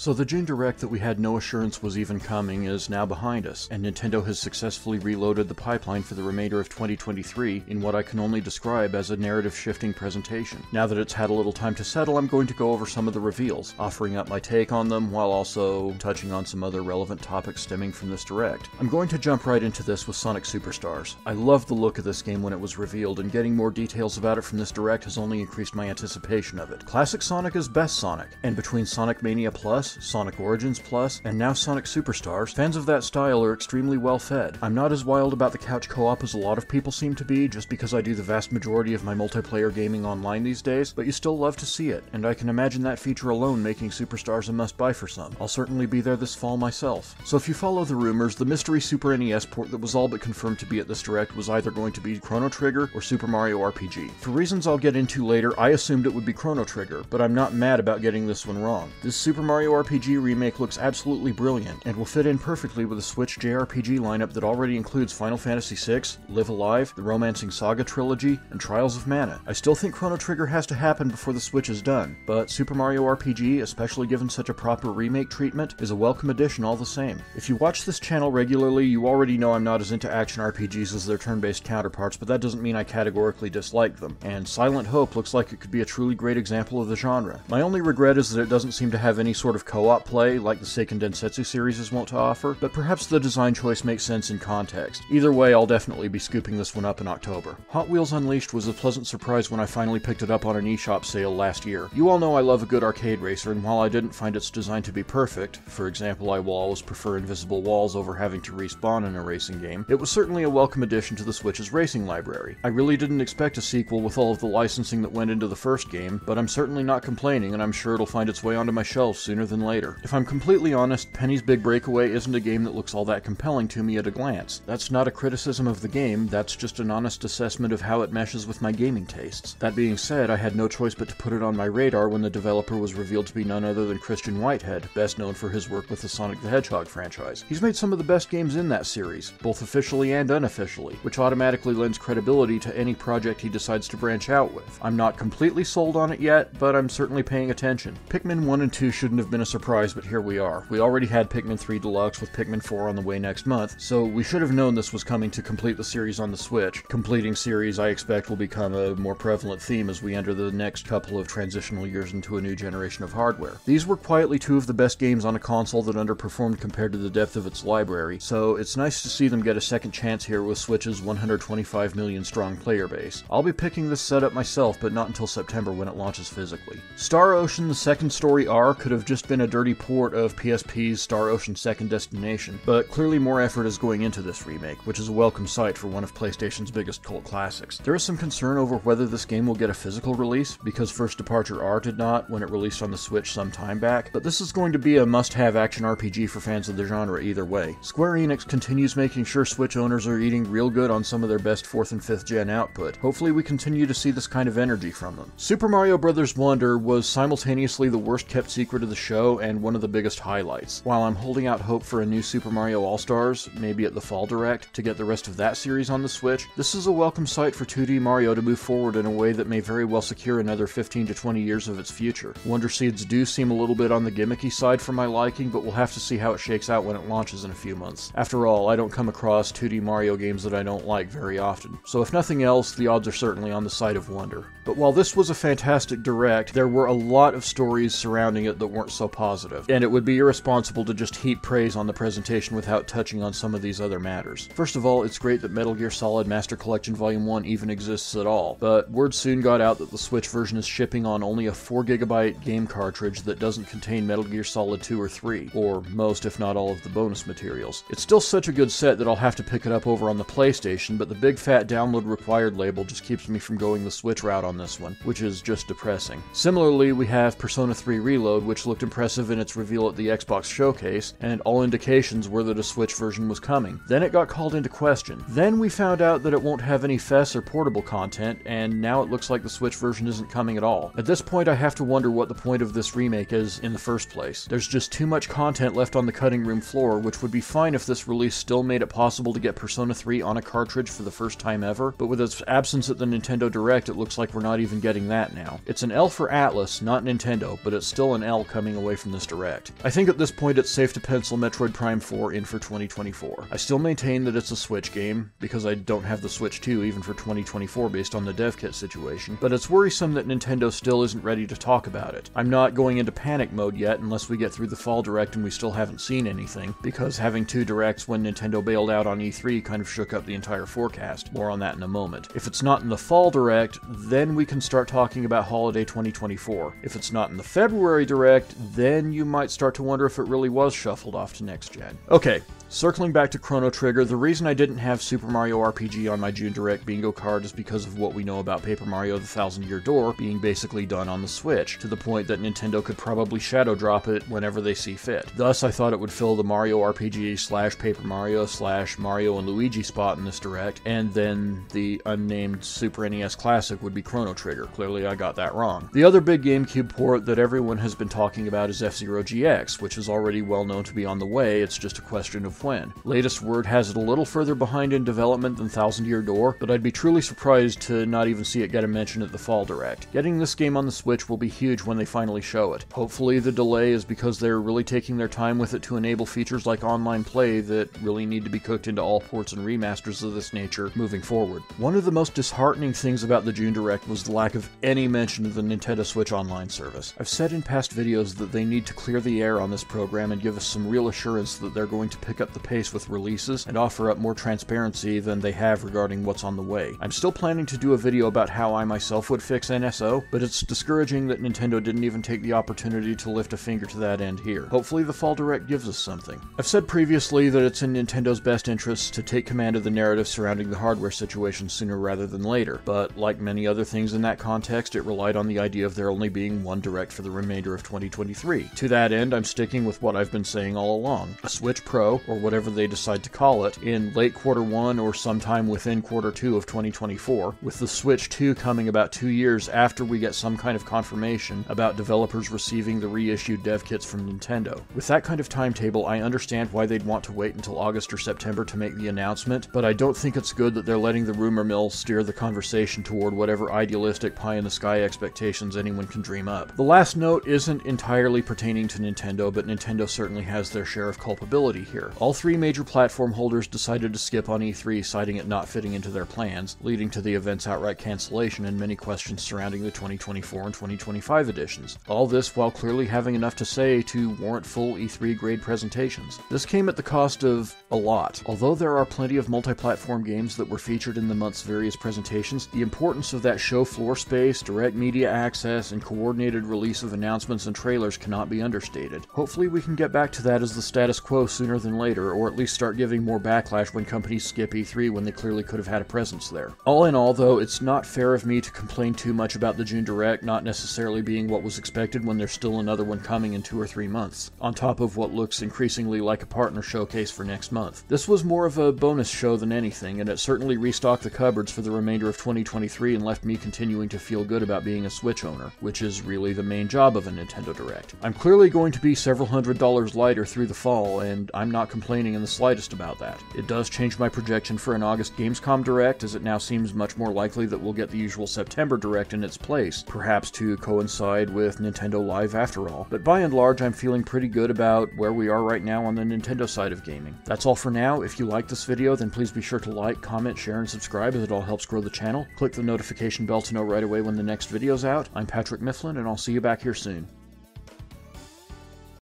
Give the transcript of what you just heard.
So the June Direct that we had no assurance was even coming is now behind us, and Nintendo has successfully reloaded the pipeline for the remainder of 2023 in what I can only describe as a narrative-shifting presentation. Now that it's had a little time to settle, I'm going to go over some of the reveals, offering up my take on them while also touching on some other relevant topics stemming from this Direct. I'm going to jump right into this with Sonic Superstars. I loved the look of this game when it was revealed, and getting more details about it from this Direct has only increased my anticipation of it. Classic Sonic is best Sonic, and between Sonic Mania Plus, Sonic Origins Plus, and now Sonic Superstars, fans of that style are extremely well fed. I'm not as wild about the couch co-op as a lot of people seem to be, just because I do the vast majority of my multiplayer gaming online these days, but you still love to see it, and I can imagine that feature alone making Superstars a must-buy for some. I'll certainly be there this fall myself. So if you follow the rumors, the mystery Super NES port that was all but confirmed to be at this Direct was either going to be Chrono Trigger or Super Mario RPG. For reasons I'll get into later, I assumed it would be Chrono Trigger, but I'm not mad about getting this one wrong. This Super Mario RPG remake looks absolutely brilliant, and will fit in perfectly with a Switch JRPG lineup that already includes Final Fantasy VI, Live Alive, the Romancing Saga trilogy, and Trials of Mana. I still think Chrono Trigger has to happen before the Switch is done, but Super Mario RPG, especially given such a proper remake treatment, is a welcome addition all the same. If you watch this channel regularly, you already know I'm not as into action RPGs as their turn-based counterparts, but that doesn't mean I categorically dislike them, and Silent Hope looks like it could be a truly great example of the genre. My only regret is that it doesn't seem to have any sort of co-op play like the Seiken Densetsu series is wont to offer, but perhaps the design choice makes sense in context. Either way, I'll definitely be scooping this one up in October. Hot Wheels Unleashed was a pleasant surprise when I finally picked it up on an eShop sale last year. You all know I love a good arcade racer, and while I didn't find its design to be perfect, for example I will always prefer invisible walls over having to respawn in a racing game, it was certainly a welcome addition to the Switch's racing library. I really didn't expect a sequel with all of the licensing that went into the first game, but I'm certainly not complaining, and I'm sure it'll find its way onto my shelves sooner than later. If I'm completely honest, Penny's Big Breakaway isn't a game that looks all that compelling to me at a glance. That's not a criticism of the game, that's just an honest assessment of how it meshes with my gaming tastes. That being said, I had no choice but to put it on my radar when the developer was revealed to be none other than Christian Whitehead, best known for his work with the Sonic the Hedgehog franchise. He's made some of the best games in that series, both officially and unofficially, which automatically lends credibility to any project he decides to branch out with. I'm not completely sold on it yet, but I'm certainly paying attention. Pikmin 1 and 2 shouldn't have been a surprise, but here we are. We already had Pikmin 3 Deluxe with Pikmin 4 on the way next month, so we should have known this was coming to complete the series on the Switch. Completing series, I expect, will become a more prevalent theme as we enter the next couple of transitional years into a new generation of hardware. These were quietly two of the best games on a console that underperformed compared to the depth of its library, so it's nice to see them get a second chance here with Switch's 125 million strong player base. I'll be picking this setup myself, but not until September when it launches physically. Star Ocean: The Second Story R could have just been a dirty port of PSP's Star Ocean Second Destination, but clearly more effort is going into this remake, which is a welcome sight for one of PlayStation's biggest cult classics. There is some concern over whether this game will get a physical release, because First Departure R did not when it released on the Switch some time back, but this is going to be a must-have action RPG for fans of the genre either way. Square Enix continues making sure Switch owners are eating real good on some of their best 4th and 5th gen output. Hopefully we continue to see this kind of energy from them. Super Mario Bros. Wonder was simultaneously the worst kept secret of the show and one of the biggest highlights. While I'm holding out hope for a new Super Mario All-Stars, maybe at the Fall Direct, to get the rest of that series on the Switch, this is a welcome sight for 2D Mario to move forward in a way that may very well secure another 15 to 20 years of its future. Wonder Seeds do seem a little bit on the gimmicky side for my liking, but we'll have to see how it shakes out when it launches in a few months. After all, I don't come across 2D Mario games that I don't like very often, so if nothing else, the odds are certainly on the side of Wonder. But while this was a fantastic Direct, there were a lot of stories surrounding it that weren't so positive, and it would be irresponsible to just heap praise on the presentation without touching on some of these other matters. First of all, it's great that Metal Gear Solid Master Collection Volume 1 even exists at all, but word soon got out that the Switch version is shipping on only a 4GB game cartridge that doesn't contain Metal Gear Solid 2 or 3, or most if not all of the bonus materials. It's still such a good set that I'll have to pick it up over on the PlayStation, but the big fat download required label just keeps me from going the Switch route on this one, which is just depressing. Similarly, we have Persona 3 Reload, which looked impressive in its reveal at the Xbox Showcase, and all indications were that a Switch version was coming. Then it got called into question. Then we found out that it won't have any FES or portable content, and now it looks like the Switch version isn't coming at all. At this point, I have to wonder what the point of this remake is in the first place. There's just too much content left on the cutting room floor, which would be fine if this release still made it possible to get Persona 3 on a cartridge for the first time ever, but with its absence at the Nintendo Direct, it looks like we're not even getting that now. It's an L for Atlas, not Nintendo, but it's still an L coming away away from this Direct. I think at this point it's safe to pencil Metroid Prime 4 in for 2024. I still maintain that it's a Switch game, because I don't have the Switch 2 even for 2024 based on the dev kit situation, but it's worrisome that Nintendo still isn't ready to talk about it. I'm not going into panic mode yet unless we get through the Fall Direct and we still haven't seen anything, because having 2 Directs when Nintendo bailed out on E3 kind of shook up the entire forecast. More on that in a moment. If it's not in the Fall Direct, then we can start talking about Holiday 2024. If it's not in the February Direct, then you might start to wonder if it really was shuffled off to next gen. Okay, circling back to Chrono Trigger, the reason I didn't have Super Mario RPG on my June Direct bingo card is because of what we know about Paper Mario The Thousand Year Door being basically done on the Switch, to the point that Nintendo could probably shadow drop it whenever they see fit. Thus, I thought it would fill the Mario RPG / Paper Mario / Mario and Luigi spot in this Direct, and then the unnamed Super NES Classic would be Chrono Trigger. Clearly I got that wrong. The other big GameCube port that everyone has been talking about is F-Zero GX, which is already well known to be on the way, it's just a question of when. Latest word has it a little further behind in development than Thousand Year Door, but I'd be truly surprised to not even see it get a mention at the Fall Direct. Getting this game on the Switch will be huge when they finally show it. Hopefully the delay is because they're really taking their time with it to enable features like online play that really need to be cooked into all ports and remasters of this nature moving forward. One of the most disheartening things about the June Direct was the lack of any mention of the Nintendo Switch Online service. I've said in past videos that they need to clear the air on this program and give us some real assurance that they're going to pick up the pace with releases and offer up more transparency than they have regarding what's on the way. I'm still planning to do a video about how I myself would fix NSO, but it's discouraging that Nintendo didn't even take the opportunity to lift a finger to that end here. Hopefully the Fall Direct gives us something. I've said previously that it's in Nintendo's best interests to take command of the narrative surrounding the hardware situation sooner rather than later, but like many other things in that context, it relied on the idea of there only being one Direct for the remainder of 2023. To that end, I'm sticking with what I've been saying all along. A Switch Pro, or whatever they decide to call it, in late Q1 or sometime within Q2 of 2024, with the Switch 2 coming about 2 years after we get some kind of confirmation about developers receiving the reissued dev kits from Nintendo. With that kind of timetable, I understand why they'd want to wait until August or September to make the announcement, but I don't think it's good that they're letting the rumor mill steer the conversation toward whatever idealistic pie-in-the-sky expectations anyone can dream up. The last note isn't entirely pertaining to Nintendo, but Nintendo certainly has their share of culpability here. All 3 major platform holders decided to skip on E3, citing it not fitting into their plans, leading to the event's outright cancellation and many questions surrounding the 2024 and 2025 editions. All this while clearly having enough to say to warrant full E3 grade presentations. This came at the cost of a lot. Although there are plenty of multi-platform games that were featured in the month's various presentations, the importance of that show floor space, direct media access, and coordinated release of announcements and trailers cannot be understated. Hopefully we can get back to that as the status quo sooner than later, or at least start giving more backlash when companies skip E3 when they clearly could have had a presence there. All in all, though, it's not fair of me to complain too much about the June Direct not necessarily being what was expected when there's still another one coming in 2 or 3 months, on top of what looks increasingly like a partner showcase for next month. This was more of a bonus show than anything, and it certainly restocked the cupboards for the remainder of 2023 and left me continuing to feel good about being a Switch owner, which is really the main job of a Nintendo Direct. I'm clearly going to be several $100s lighter through the fall, and I'm not complaining in the slightest about that. It does change my projection for an August Gamescom Direct, as it now seems much more likely that we'll get the usual September Direct in its place, perhaps to coincide with Nintendo Live after all. But by and large, I'm feeling pretty good about where we are right now on the Nintendo side of gaming. That's all for now. If you like this video, then please be sure to like, comment, share, and subscribe, as it all helps grow the channel. Click the notification bell to know right away when the next video's out. I'm Patrick Mifflin, and I'll see you back here soon.